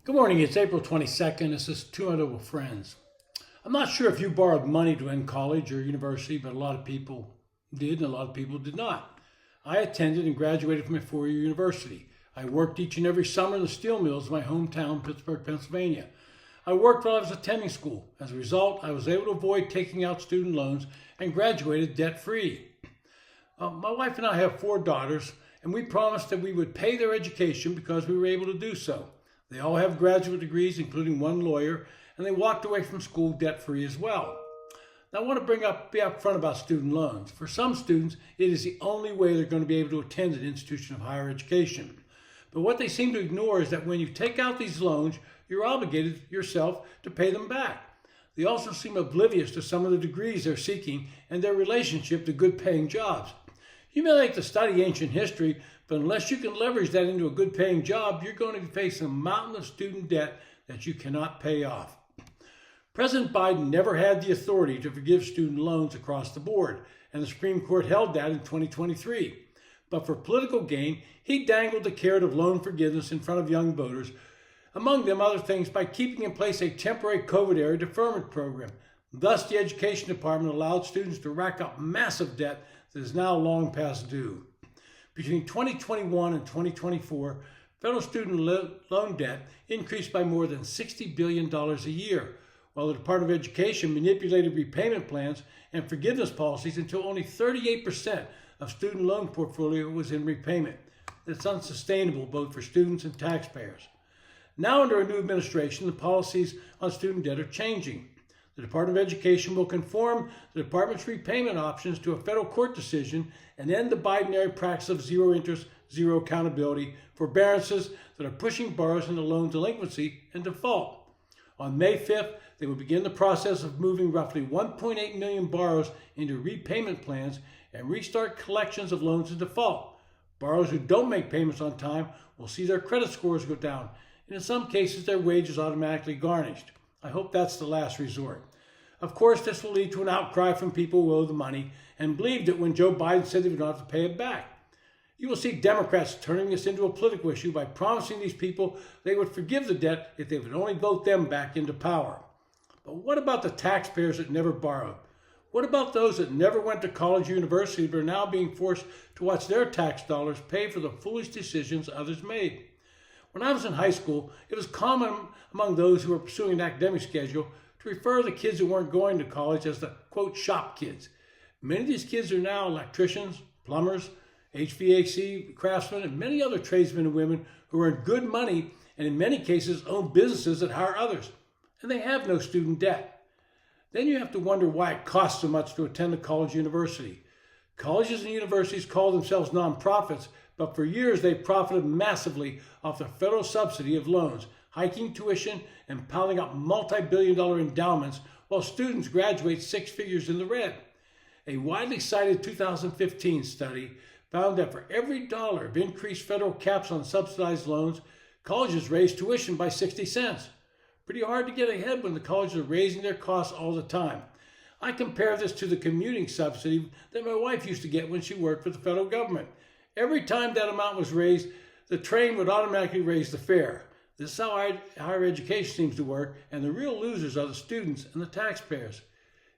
Good morning, it's April 22nd. This is Two Notable Friends. I'm not sure if you borrowed money to end college or university, but a lot of people did and a lot of people did not. I attended and graduated from a four-year university. I worked each and every summer in the steel mills of my hometown, Pittsburgh, Pennsylvania. I worked while I was attending school. As a result, I was able to avoid taking out student loans and graduated debt-free. My wife and I have four daughters, and we promised that we would pay their education because we were able to do so. They all have graduate degrees, including one lawyer, and they walked away from school debt-free as well. Now, I want to be upfront about student loans. For some students, it is the only way they're going to be able to attend an institution of higher education. But what they seem to ignore is that when you take out these loans, you're obligated yourself to pay them back. They also seem oblivious to some of the degrees they're seeking and their relationship to good-paying jobs. You may like to study ancient history, but unless you can leverage that into a good paying job, you're going to be facing a mountain of student debt that you cannot pay off. President Biden never had the authority to forgive student loans across the board, and the Supreme Court held that in 2023. But for political gain, he dangled the carrot of loan forgiveness in front of young voters, among them other things by keeping in place a temporary COVID-era deferment program. Thus, the Education Department allowed students to rack up massive debt that is now long past due. Between 2021 and 2024, federal student loan debt increased by more than $60 billion a year, while the Department of Education manipulated repayment plans and forgiveness policies until only 38% of student loan portfolio was in repayment. That's unsustainable both for students and taxpayers. Now, under a new administration, the policies on student debt are changing. The Department of Education will conform the department's repayment options to a federal court decision and end the Biden-era practice of zero interest, zero accountability forbearances that are pushing borrowers into loan delinquency and default. On May 5th, they will begin the process of moving roughly 1.8 million borrowers into repayment plans and restart collections of loans in default. Borrowers who don't make payments on time will see their credit scores go down, and in some cases, their wages automatically garnished. I hope that's the last resort. Of course, this will lead to an outcry from people who owe the money and believed it when Joe Biden said they would not have to pay it back. You will see Democrats turning this into a political issue by promising these people they would forgive the debt if they would only vote them back into power. But what about the taxpayers that never borrowed? What about those that never went to college or university but are now being forced to watch their tax dollars pay for the foolish decisions others made? When I was in high school, it was common among those who were pursuing an academic schedule to refer to the kids who weren't going to college as the, quote, shop kids. Many of these kids are now electricians, plumbers, HVAC craftsmen, and many other tradesmen and women who earn good money and in many cases own businesses that hire others. And they have no student debt. Then you have to wonder why it costs so much to attend a college or university. Colleges and universities call themselves nonprofits, but for years they've profited massively off the federal subsidy of loans, hiking tuition and piling up multi-billion-dollar endowments while students graduate six figures in the red. A widely cited 2015 study found that for every dollar of increased federal caps on subsidized loans, colleges raised tuition by 60 cents. Pretty hard to get ahead when the colleges are raising their costs all the time. I compare this to the commuting subsidy that my wife used to get when she worked for the federal government. Every time that amount was raised, the train would automatically raise the fare. This is how higher education seems to work, and the real losers are the students and the taxpayers.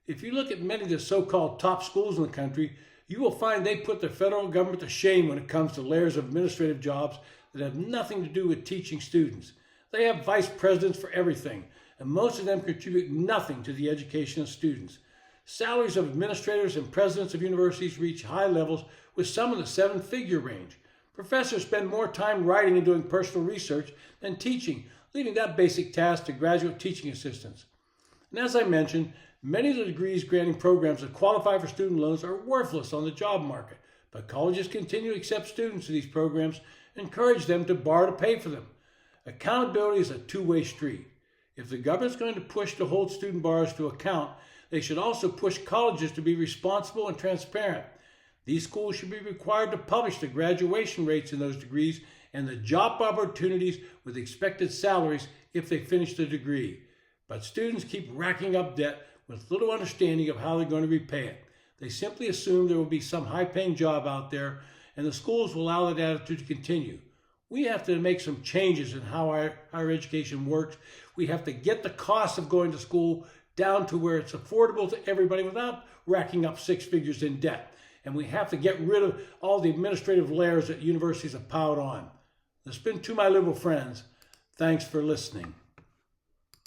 If you look at many of the so-called top schools in the country, you will find they put the federal government to shame when it comes to layers of administrative jobs that have nothing to do with teaching students. They have vice presidents for everything, and most of them contribute nothing to the education of students. Salaries of administrators and presidents of universities reach high levels, with some in the seven-figure range. Professors spend more time writing and doing personal research than teaching, leaving that basic task to graduate teaching assistants. And as I mentioned, many of the degrees granting programs that qualify for student loans are worthless on the job market, but colleges continue to accept students to these programs and encourage them to borrow to pay for them. Accountability is a two-way street. If the government is going to push to hold student borrowers to account, they should also push colleges to be responsible and transparent. These schools should be required to publish the graduation rates in those degrees and the job opportunities with expected salaries if they finish the degree. But students keep racking up debt with little understanding of how they're going to repay it. They simply assume there will be some high-paying job out there, and the schools will allow that attitude to continue. We have to make some changes in how our higher education works. We have to get the cost of going to school down to where it's affordable to everybody without racking up six figures in debt. And we have to get rid of all the administrative layers that universities have piled on. This has been To My Liberal Friends. Thanks for listening.